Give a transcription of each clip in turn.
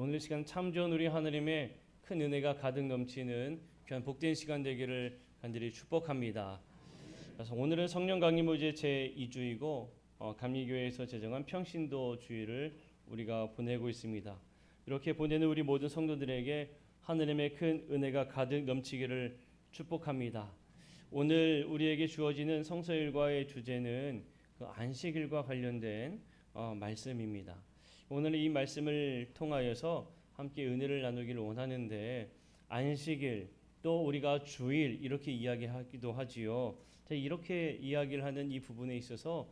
오늘 시간 참 좋은 우리 하나님의 큰 은혜가 가득 넘치는 귀한 복된 시간 되기를 간절히 축복합니다. 그래서 오늘은 성령 강림 모제 제 2주이고 감리교회에서 제정한 평신도 주일을 우리가 보내고 있습니다. 이렇게 보내는 우리 모든 성도들에게 하나님의 큰 은혜가 가득 넘치기를 축복합니다. 오늘 우리에게 주어지는 성서일과의 주제는 그 안식일과 관련된 말씀입니다. 오늘 이 말씀을 통하여서 함께 은혜를 나누기를 원하는데, 안식일 또 우리가 주일 이렇게 이야기하기도 하지요. 이렇게 이야기를 하는 이 부분에 있어서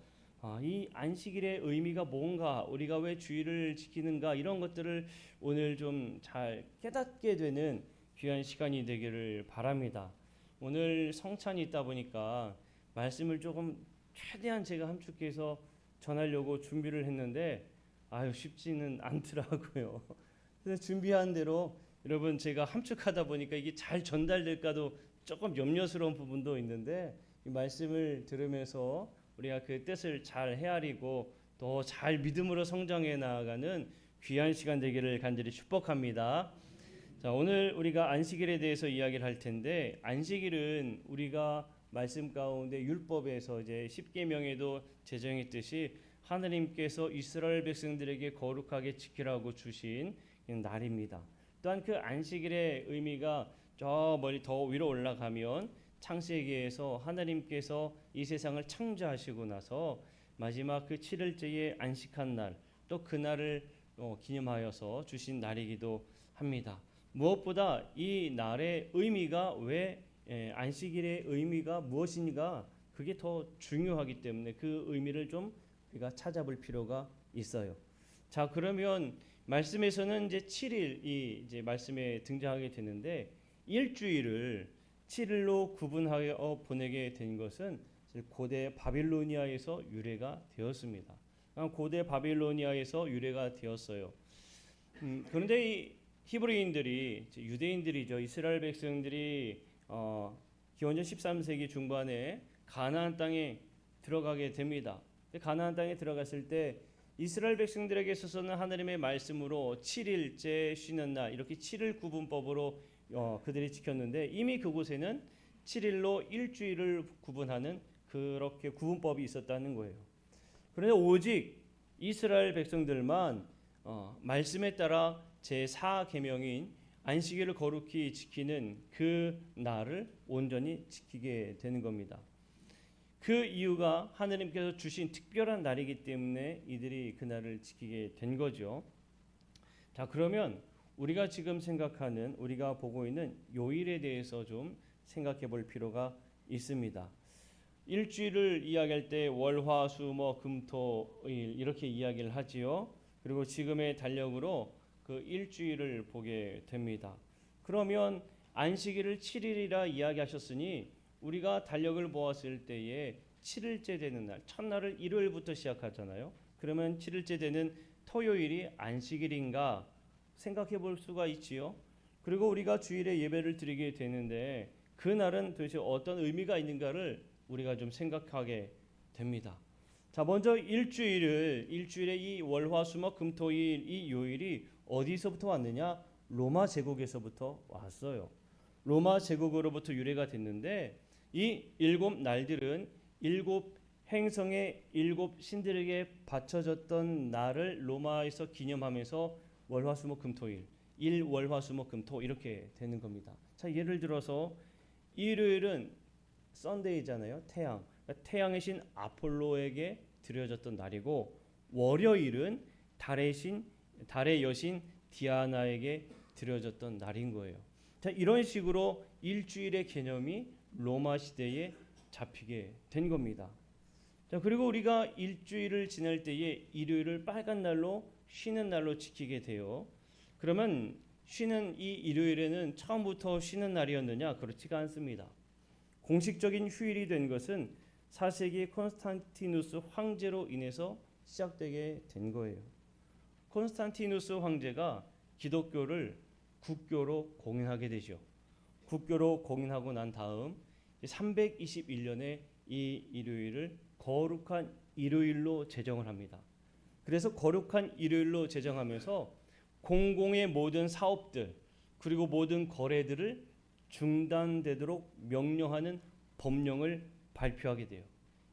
이 안식일의 의미가 뭔가, 우리가 왜 주일을 지키는가, 이런 것들을 오늘 좀 잘 깨닫게 되는 귀한 시간이 되기를 바랍니다. 오늘 성찬이 있다 보니까 말씀을 조금 최대한 제가 함축해서 전하려고 준비를 했는데 쉽지는 않더라고요. 그래서 준비한 대로 여러분 제가 함축하다 보니까 이게 잘 전달될까도 조금 염려스러운 부분도 있는데, 이 말씀을 들으면서 우리가 그 뜻을 잘 헤아리고 더 잘 믿음으로 성장해 나아가는 귀한 시간 되기를 간절히 축복합니다. 자, 오늘 우리가 안식일에 대해서 이야기를 할 텐데, 안식일은 우리가 말씀 가운데 율법에서 이제 십계명에도 제정했듯이 하나님께서 이스라엘 백성들에게 거룩하게 지키라고 주신 날입니다. 또한 그 안식일의 의미가 저 멀리 더 위로 올라가면 창세기에서 하나님께서 이 세상을 창조하시고 나서 마지막 그 7일째에 안식한 날, 또 그날을 기념하여서 주신 날이기도 합니다. 무엇보다 이 날의 의미가 안식일의 의미가 무엇인가, 그게 더 중요하기 때문에 그 의미를 좀 우리가 찾아볼 필요가 있어요. 자, 그러면 말씀에서는 이제 7일이 이제 말씀에 등장하게 되는데, 일주일을 7일로 구분하여 보내게 된 것은 고대 바빌로니아에서 유래가 되었습니다. 고대 바빌로니아에서 유래가 되었어요. 그런데 이 히브리인들이, 유대인들이죠, 이스라엘 백성들이 기원전 13세기 중반에 가나안 땅에 들어가게 됩니다. 가나안 땅에 들어갔을 때 이스라엘 백성들에게 있어서는 하나님의 말씀으로 7일째 쉬는 날, 이렇게 7일 구분법으로 그들이 지켰는데, 이미 그곳에는 7일로 일주일을 구분하는 그렇게 구분법이 있었다는 거예요. 그런데 오직 이스라엘 백성들만 말씀에 따라 제4계명인 안식일을 거룩히 지키는 그 날을 온전히 지키게 되는 겁니다. 그 이유가 하나님께서 주신 특별한 날이기 때문에 이들이 그 날을 지키게 된 거죠. 자, 그러면 우리가 지금 생각하는, 우리가 보고 있는 요일에 대해서 좀 생각해 볼 필요가 있습니다. 일주일을 이야기할 때 월, 화, 수, 목, 금, 토, 일 이렇게 이야기를 하지요. 그리고 지금의 달력으로 그 일주일을 보게 됩니다. 그러면 안식일을 7일이라 이야기하셨으니 우리가 달력을 보았을 때에 7일째 되는 날, 첫날을 일요일부터 시작하잖아요. 그러면 7일째 되는 토요일이 안식일인가 생각해 볼 수가 있지요. 그리고 우리가 주일에 예배를 드리게 되는데 그 날은 도대체 어떤 의미가 있는가를 우리가 좀 생각하게 됩니다. 자, 먼저 일주일의 이 월화수목금토일 이 요일이 어디서부터 왔느냐? 로마 제국에서부터 왔어요. 로마 제국으로부터 유래가 됐는데, 이 7날들은 7행성의 7신들에게 바쳐졌던 날을 로마에서 기념하면서 월화수목금토일, 일월화수목금토 이렇게 되는 겁니다. 자, 예를 들어서 일요일은 썬데이잖아요. 태양. 그러니까 태양의 신 아폴로에게 드려졌던 날이고, 월요일은 달의 여신 디아나에게 드려졌던 날인 거예요. 자, 이런 식으로 일주일의 개념이 로마 시대에 잡히게 된 겁니다. 자, 그리고 우리가 일주일을 지날 때에 일요일을 빨간 날로 쉬는 날로 지키게 돼요. 그러면 쉬는 이 일요일에는 처음부터 쉬는 날이었느냐? 그렇지가 않습니다. 공식적인 휴일이 된 것은 4세기 콘스탄티누스 황제로 인해서 시작되게 된 거예요. 콘스탄티누스 황제가 기독교를 국교로 공인하게 되죠. 국교로 공인하고 난 다음 321년에 이 일요일을 거룩한 일요일로 제정을 합니다. 그래서 거룩한 일요일로 제정하면서 공공의 모든 사업들 그리고 모든 거래들을 중단되도록 명령하는 법령을 발표하게 돼요.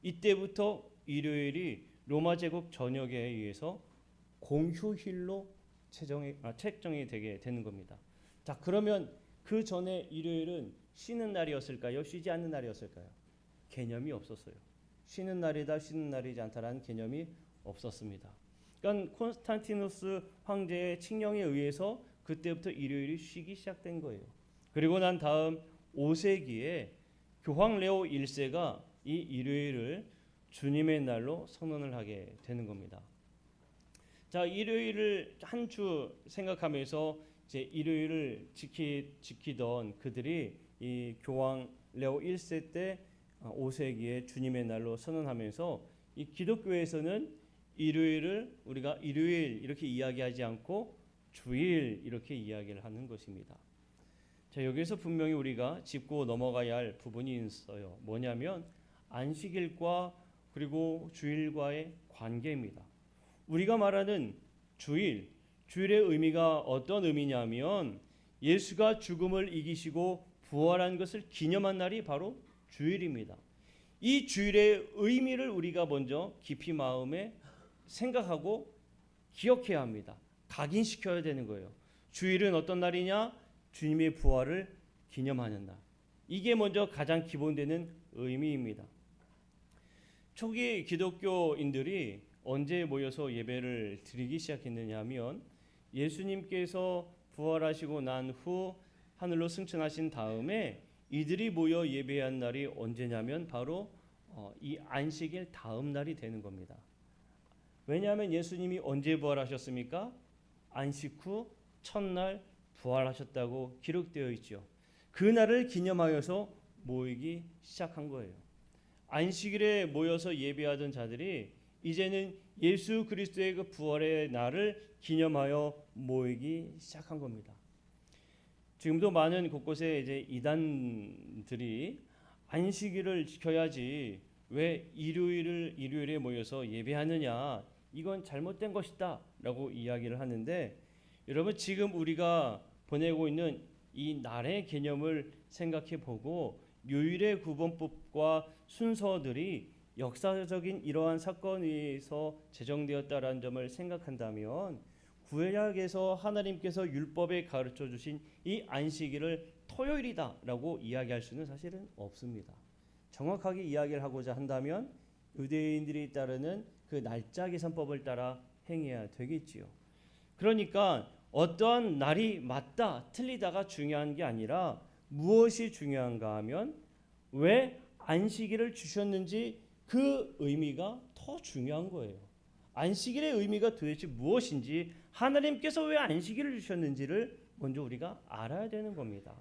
이때부터 일요일이 로마 제국 전역에 의해서 공휴일로 책정이 되게 되는 겁니다. 자, 그러면 그 전에 일요일은 쉬는 날이었을까요? 쉬지 않는 날이었을까요? 개념이 없었어요. 쉬는 날이다, 쉬는 날이지 않다라는 개념이 없었습니다. 그러니까 콘스탄티누스 황제의 칙령에 의해서 그때부터 일요일이 쉬기 시작된 거예요. 그리고 난 다음 5세기에 교황 레오 1세가 이 일요일을 주님의 날로 선언을 하게 되는 겁니다. 자, 일요일을 한 주 생각하면서 이제 일요일을 지키던 그들이 이 교황 레오 1세 때 5세기에 주님의 날로 선언하면서 이 기독교에서는 일요일을 우리가 일요일 이렇게 이야기하지 않고 주일 이렇게 이야기를 하는 것입니다. 자, 여기서 분명히 우리가 짚고 넘어가야 할 부분이 있어요. 뭐냐면 안식일과 그리고 주일과의 관계입니다. 우리가 말하는 주일의 의미가 어떤 의미냐면 예수가 죽음을 이기시고 부활한 것을 기념한 날이 바로 주일입니다. 이 주일의 의미를 우리가 먼저 깊이 마음에 생각하고 기억해야 합니다. 각인시켜야 되는 거예요. 주일은 어떤 날이냐? 주님의 부활을 기념하는 날. 이게 먼저 가장 기본되는 의미입니다. 초기 기독교인들이 언제 모여서 예배를 드리기 시작했느냐 하면 예수님께서 부활하시고 난 후 하늘로 승천하신 다음에 이들이 모여 예배한 날이 언제냐면 바로 이 안식일 다음 날이 되는 겁니다. 왜냐하면 예수님이 언제 부활하셨습니까? 안식 후 첫날 부활하셨다고 기록되어 있죠. 그 날을 기념하여서 모이기 시작한 거예요. 안식일에 모여서 예배하던 자들이 이제는 예수 그리스도의 그 부활의 날을 기념하여 모이기 시작한 겁니다. 지금도 많은 곳곳에 이제 이단들이 안식일을 지켜야지 왜 일요일에 모여서 예배하느냐, 이건 잘못된 것이다라고 이야기를 하는데, 여러분 지금 우리가 보내고 있는 이 날의 개념을 생각해 보고 요일의 구분법과 순서들이 역사적인 이러한 사건에서 제정되었다라는 점을 생각한다면 구약에서 하나님께서 율법에 가르쳐 주신 이 안식일을 토요일이다라고 이야기할 수는 사실은 없습니다. 정확하게 이야기를 하고자 한다면 유대인들이 따르는 그 날짜 계산법을 따라 행해야 되겠지요. 그러니까 어떠한 날이 맞다 틀리다가 중요한 게 아니라 무엇이 중요한가 하면 왜 안식일을 주셨는지 그 의미가 더 중요한 거예요. 안식일의 의미가 도대체 무엇인지, 하나님께서 왜 안식일을 주셨는지를 먼저 우리가 알아야 되는 겁니다.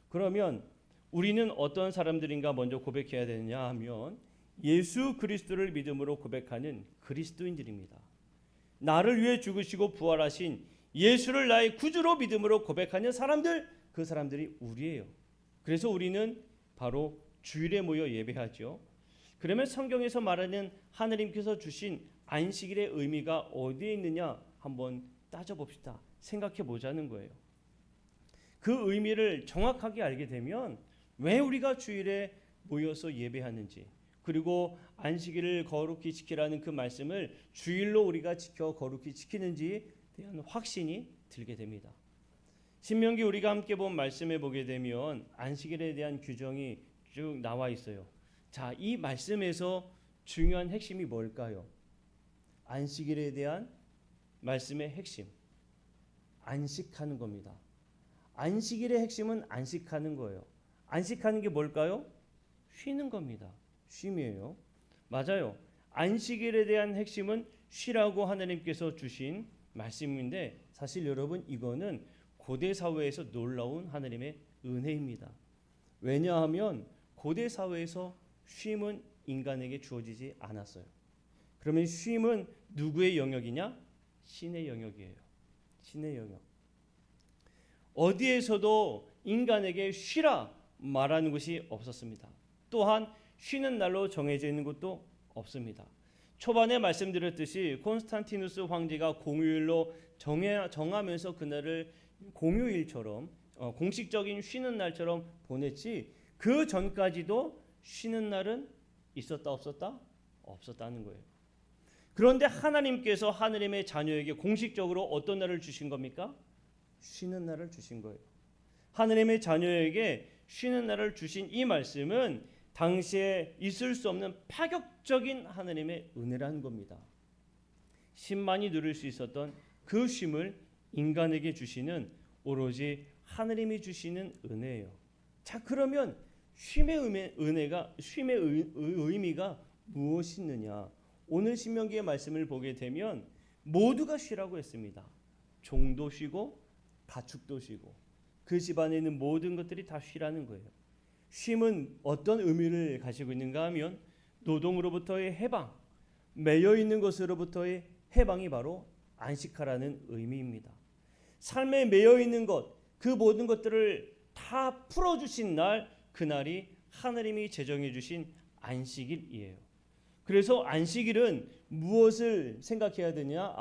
그러면 우리는 어떤 사람들인가 먼저 고백해야 되느냐 하면 예수 그리스도를 믿음으로 고백하는 그리스도인들입니다. 나를 위해 죽으시고 부활하신 예수를 나의 구주로 믿음으로 고백하는 사람들, 그 사람들이 우리예요. 그래서 우리는 바로 주일에 모여 예배하죠. 그러면 성경에서 말하는 하나님께서 주신 안식일의 의미가 어디에 있느냐 한번 따져봅시다. 생각해 보자는 거예요. 그 의미를 정확하게 알게 되면 왜 우리가 주일에 모여서 예배하는지, 그리고 안식일을 거룩히 지키라는 그 말씀을 주일로 우리가 지켜 거룩히 지키는지에 대한 확신이 들게 됩니다. 신명기 우리가 함께 본 말씀에 보게 되면 안식일에 대한 규정이 쭉 나와 있어요. 자, 이 말씀에서 중요한 핵심이 뭘까요? 안식일에 대한 말씀의 핵심, 안식하는 겁니다. 안식일의 핵심은 안식하는 거예요. 안식하는 게 뭘까요? 쉬는 겁니다. 쉼이에요. 맞아요. 안식일에 대한 핵심은 쉬라고 하나님께서 주신 말씀인데, 사실 여러분 이거는 고대 사회에서 놀라운 하나님의 은혜입니다. 왜냐하면 고대 사회에서 쉼은 인간에게 주어지지 않았어요. 그러면 쉼은 누구의 영역이냐? 신의 영역이에요. 신의 영역. 어디에서도 인간에게 쉬라 말하는 것이 없었습니다. 또한 쉬는 날로 정해져 있는 것도 없습니다. 초반에 말씀드렸듯이 콘스탄티누스 황제가 공휴일로 정하면서 그날을 공휴일처럼 공식적인 쉬는 날처럼 보냈지, 그 전까지도 쉬는 날은 있었다 없었다? 없었다는 거예요. 그런데 하나님께서 하느님의 자녀에게 공식적으로 어떤 날을 주신 겁니까? 쉬는 날을 주신 거예요. 하느님의 자녀에게 쉬는 날을 주신 이 말씀은 당시에 있을 수 없는 파격적인 하느님의 은혜라는 겁니다. 쉼만이 누릴 수 있었던 그 쉼을 인간에게 주시는 오로지 하느님이 주시는 은혜예요. 자, 그러면 쉼의 의미가 무엇이 있느냐? 오늘 신명기의 말씀을 보게 되면 모두가 쉬라고 했습니다. 종도 쉬고 가축도 쉬고 그 집안에 있는 모든 것들이 다 쉬라는 거예요. 쉼은 어떤 의미를 가지고 있는가 하면 노동으로부터의 해방, 매여 있는 것으로부터의 해방이 바로 안식하라는 의미입니다. 삶에 매여 있는 것, 그 모든 것들을 다 풀어주신 날, 그날이 하나님이 제정해 주신 안식일이에요. 그래서 안식일은 무엇을 생각해야 되냐?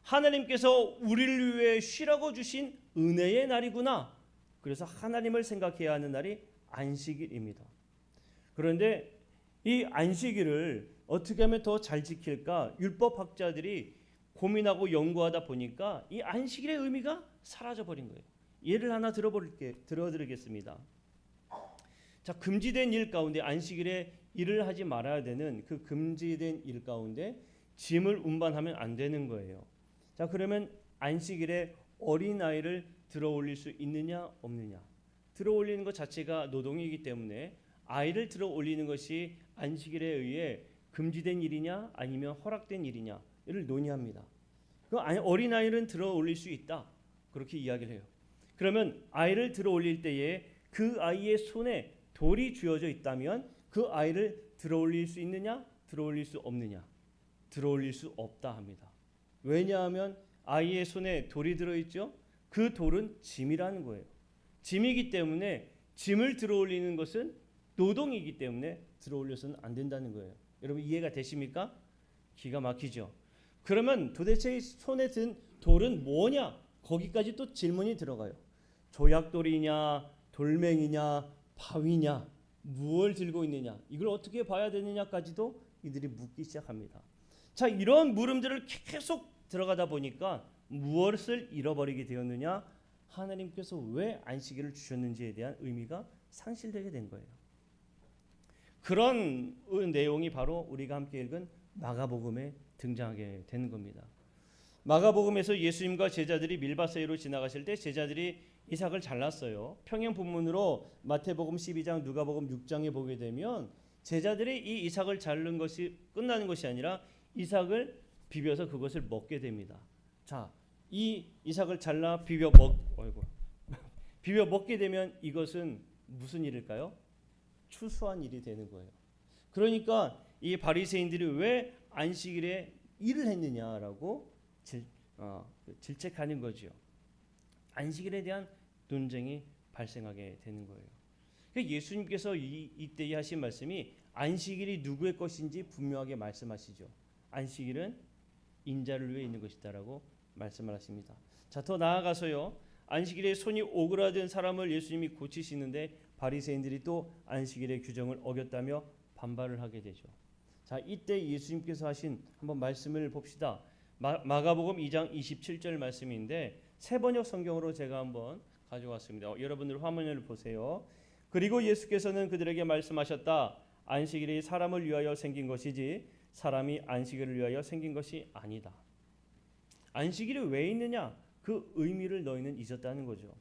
하나님께서 우리를 위해 쉬라고 주신 은혜의 날이구나. 그래서 하나님을 생각해야 하는 날이 안식일입니다. 그런데 이 안식일을 어떻게 하면 더 잘 지킬까? 율법학자들이 고민하고 연구하다 보니까 이 안식일의 의미가 사라져 버린 거예요. 예를 하나 들어드리겠습니다. 자, 금지된 일 가운데 안식일에 일을 하지 말아야 되는 그 금지된 일 가운데 짐을 운반하면 안 되는 거예요. 자, 그러면 안식일에 어린아이를 들어올릴 수 있느냐 없느냐? 들어올리는 것 자체가 노동이기 때문에 아이를 들어올리는 것이 안식일에 의해 금지된 일이냐 아니면 허락된 일이냐를 논의합니다. 그 어린아이는 들어올릴 수 있다, 그렇게 이야기를 해요. 그러면 아이를 들어올릴 때에 그 아이의 손에 돌이 쥐어져 있다면 그 아이를 들어올릴 수 있느냐 들어올릴 수 없느냐? 들어올릴 수 없다 합니다. 왜냐하면 아이의 손에 돌이 들어있죠. 그 돌은 짐이라는 거예요. 짐이기 때문에 짐을 들어올리는 것은 노동이기 때문에 들어올려서는 안 된다는 거예요. 여러분 이해가 되십니까? 기가 막히죠. 그러면 도대체 손에 든 돌은 뭐냐? 거기까지 또 질문이 들어가요. 조약돌이냐 돌멩이냐 바위냐 무엇을 들고 있느냐, 이걸 어떻게 봐야 되느냐까지도 이들이 묻기 시작합니다. 자, 이런 물음들을 계속 들어가다 보니까 무엇을 잃어버리게 되었느냐? 하나님께서 왜 안식일을 주셨는지에 대한 의미가 상실되게 된 거예요. 그런 내용이 바로 우리가 함께 읽은 마가복음에 등장하게 되는 겁니다. 마가복음에서 예수님과 제자들이 밀밭 사이로 지나가실 때 제자들이 이삭을 잘랐어요. 평행 본문으로 마태복음 12장, 누가복음 6장에 보게 되면 제자들이 이 이삭을 자른 것이 끝나는 것이 아니라 이삭을 비벼서 그것을 먹게 됩니다. 자, 이 이삭을 잘라 비벼 먹게 되면 이것은 무슨 일일까요? 추수한 일이 되는 거예요. 그러니까 이 바리새인들이 왜 안식일에 일을 했느냐라고 질책하는 거죠. 안식일에 대한 논쟁이 발생하게 되는 거예요. 예수님께서 이때 하신 말씀이 안식일이 누구의 것인지 분명하게 말씀하시죠. 안식일은 인자를 위해 있는 것이다라고 말씀을 하십니다. 자, 더 나아가서요. 안식일에 손이 오그라든 사람을 예수님이 고치시는데 바리새인들이 또 안식일의 규정을 어겼다며 반발을 하게 되죠. 자, 이때 예수님께서 하신 한번 말씀을 봅시다. 마가복음 2장 27절 말씀인데 세 번역 성경으로 제가 한번 가져왔습니다. 여러분들 화면을 보세요. 그리고 예수께서는 그들에게 말씀하셨다. 안식일이 사람을 위하여 생긴 것이지 사람이 안식일을 위하여 생긴 것이 아니다. 안식일이 왜 있느냐? 그 의미를 너희는 잊었다는 거죠.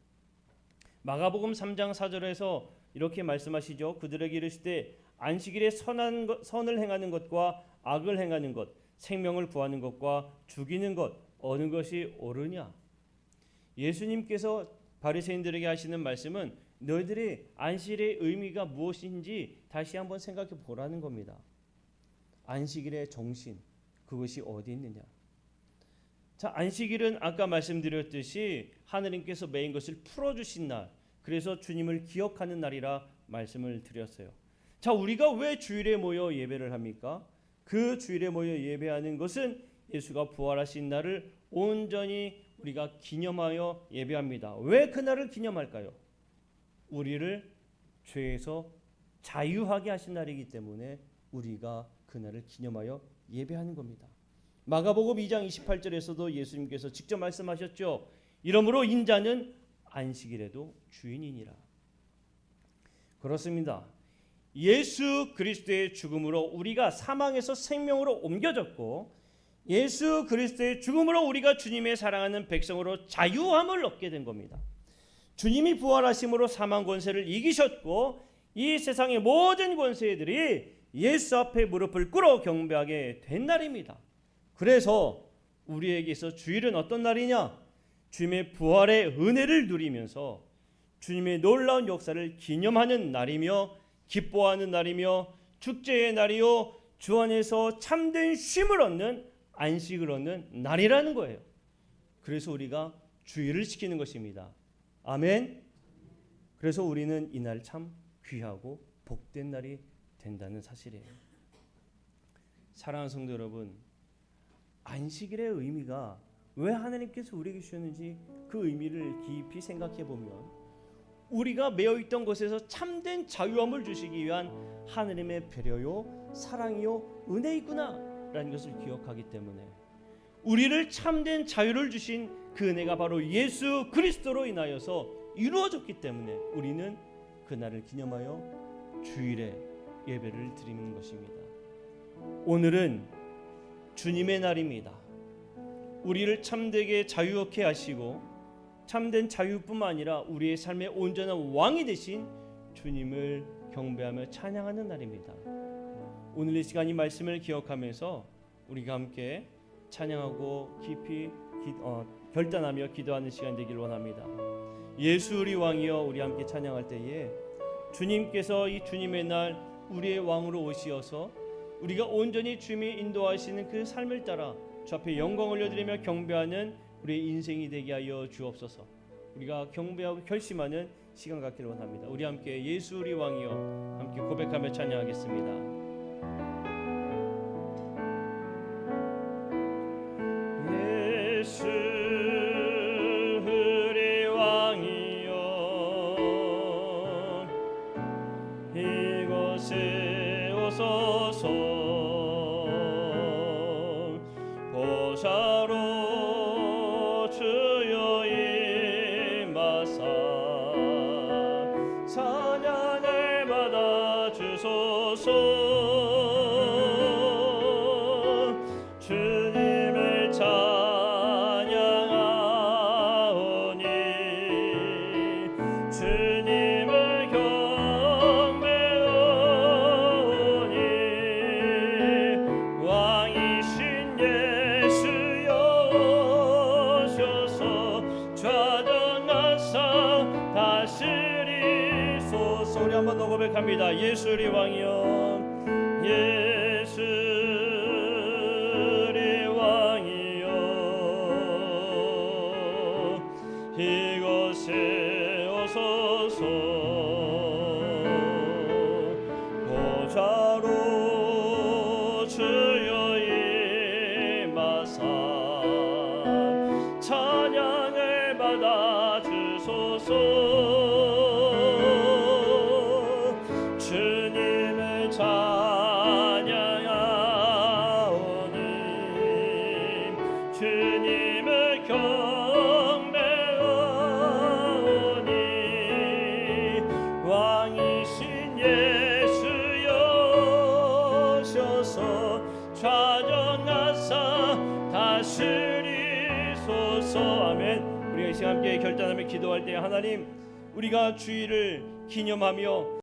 마가복음 3장 4절에서 이렇게 말씀하시죠. 그들에게 이르시되 안식일에 선을 행하는 것과 악을 행하는 것, 생명을 구하는 것과 죽이는 것 어느 것이 옳으냐? 예수님께서 바리새인들에게 하시는 말씀은 너희들이 안식일의 의미가 무엇인지 다시 한번 생각해 보라는 겁니다. 안식일의 정신, 그것이 어디 있느냐? 자, 안식일은 아까 말씀드렸듯이 하느님께서 매인 것을 풀어주신 날, 그래서 주님을 기억하는 날이라 말씀을 드렸어요. 자, 우리가 왜 주일에 모여 예배를 합니까? 그 주일에 모여 예배하는 것은 예수가 부활하신 날을 온전히 우리가 기념하여 예배합니다. 왜 그날을 기념할까요? 우리를 죄에서 자유하게 하신 날이기 때문에 우리가 그날을 기념하여 예배하는 겁니다. 마가복음 2장 28절에서도 예수님께서 직접 말씀하셨죠. 이러므로 인자는 안식일에도 주인이니라. 그렇습니다. 예수 그리스도의 죽음으로 우리가 사망에서 생명으로 옮겨졌고, 예수 그리스도의 죽음으로 우리가 주님의 사랑하는 백성으로 자유함을 얻게 된 겁니다. 주님이 부활하심으로 사망 권세를 이기셨고, 이 세상의 모든 권세들이 예수 앞에 무릎을 꿇어 경배하게 된 날입니다. 그래서 우리에게서 주일은 어떤 날이냐? 주님의 부활의 은혜를 누리면서 주님의 놀라운 역사를 기념하는 날이며, 기뻐하는 날이며, 축제의 날이요, 주 안에서 참된 쉼을 얻는, 안식을 얻는 날이라는 거예요. 그래서 우리가 주일을 지키는 것입니다. 아멘. 그래서 우리는 이날 참 귀하고 복된 날이 된다는 사실이에요. 사랑하는 성도 여러분, 안식일의 의미가 왜 하나님께서 우리에게 주셨는지 그 의미를 깊이 생각해 보면, 우리가 매여 있던 것에서 참된 자유함을 주시기 위한 하나님의 배려요, 사랑이요, 은혜이구나라는 것을 기억하기 때문에, 우리를 참된 자유를 주신 그 은혜가 바로 예수 그리스도로 인하여서 이루어졌기 때문에 우리는 그날을 기념하여 주일에 예배를 드리는 것입니다. 오늘은 주님의 날입니다. 우리를 참되게 자유롭게 하시고 참된 자유뿐만 아니라 우리의 삶의 온전한 왕이 되신 주님을 경배하며 찬양하는 날입니다. 오늘 이 시간 이 말씀을 기억하면서 우리가 함께 찬양하고 깊이 결단하며 기도하는 시간 되기를 원합니다. 예수 우리 왕이여, 우리 함께 찬양할 때에 주님께서 이 주님의 날 우리의 왕으로 오시어서 우리가 온전히 주님이 인도하시는 그 삶을 따라 주 앞에 영광 올려드리며 경배하는 우리의 인생이 되게 하여 주옵소서. 우리가 경배하고 결심하는 시간 갖기를 원합니다. 우리 함께 예수 우리 왕이여 함께 고백하며 찬양하겠습니다. 예수 우리 왕이여, 이곳에 오소서. 보좌로 주여 임하사 찬양을 받아 주소서. 주님을 찬양하오니 주님을 경배하오니 왕이신 예수여 오셔서 좌정하사 다스리소서. 우리 한 번 더 고백합니다. 예수 우리 왕이여, 예수 우리 왕이여, 이곳에 오소서. 보좌로 주여 임하사 찬양을 받아 주소서. 주님을 찬양하오니 주님을 경배하오니 왕이신 예수여 오셔서 좌정하사 다스리소서. 아멘. 우리가 이 시간 함께 결단하며 기도할 때, 하나님, 우리가 주일을 기념하며